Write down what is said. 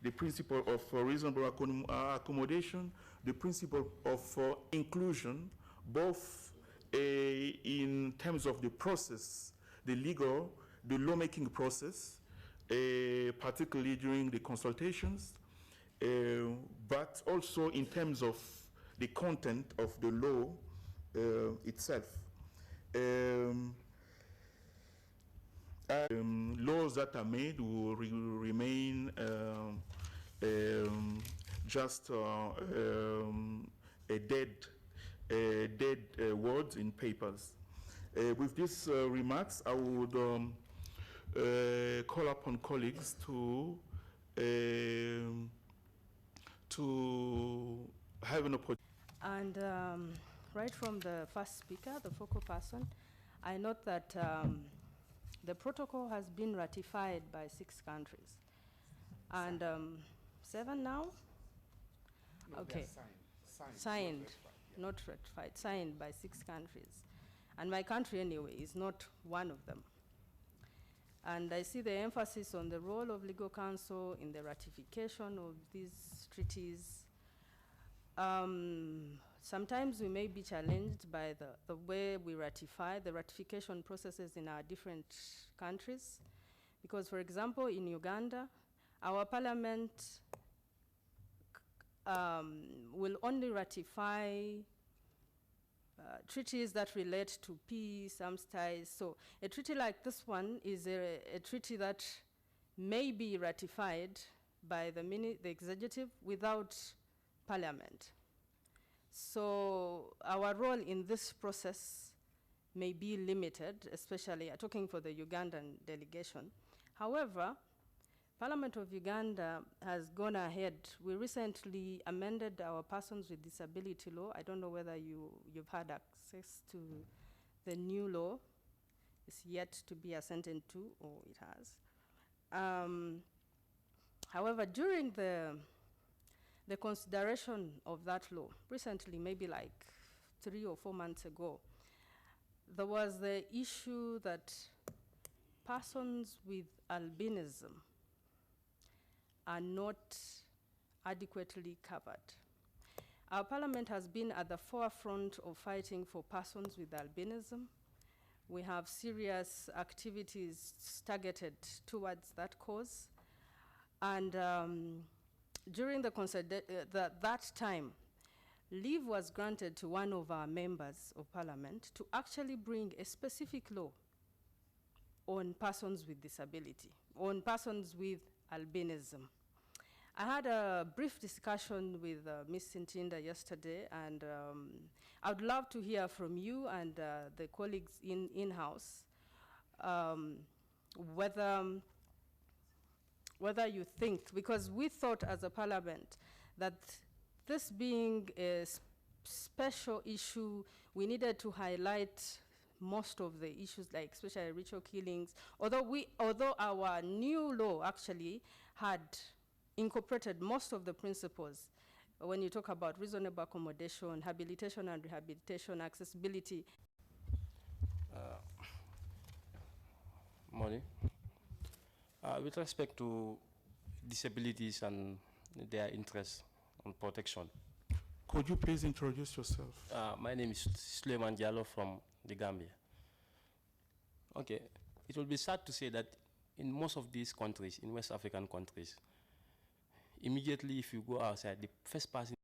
the principle of reasonable accommodation, the principle of inclusion, both in terms of the process, the lawmaking process, particularly during the consultations, but also in terms of the content of the law itself. Laws that are made will remain just a dead words in papers. With these remarks, I would call upon colleagues to have an opportunity. And right from the first speaker, the focal person, I note that the protocol has been ratified by 6 countries. And 7 now? No, okay. Signed. Not ratified, signed by 6 countries. And my country, anyway, is not one of them. And I see the emphasis on the role of legal counsel in the ratification of these treaties. Sometimes we may be challenged by the way we ratify the ratification processes in our different countries. Because, for example, in Uganda, our parliament will only ratify treaties that relate to peace, armistice. So a treaty like this one is a treaty that may be ratified by the executive without parliament. So our role in this process may be limited, especially talking for the Ugandan delegation. However, Parliament of Uganda has gone ahead. We recently amended our persons with disability law. I don't know whether you've had access to the new law. It's yet to be assented to, or it has. However, during the consideration of that law, recently, maybe like 3 or 4 months ago, there was the issue that persons with albinism are not adequately covered. Our parliament has been at the forefront of fighting for persons with albinism. We have serious activities targeted towards that cause. And during that time, leave was granted to one of our members of parliament to actually bring a specific law on persons with disability, on persons with albinism. I had a brief discussion with Ms. Sintinda yesterday, and I would love to hear from you and the colleagues in-house whether you think, because we thought as a parliament that this being a special issue, we needed to highlight most of the issues, like especially ritual killings, although our new law actually had incorporated most of the principles when you talk about reasonable accommodation, habilitation and rehabilitation, accessibility. Morning. With respect to disabilities and their interests on protection. Could you please introduce yourself? My name is Suleiman Diallo from the Gambia. Okay, it will be sad to say that in most of these countries, in West African countries, immediately if you go outside, the first person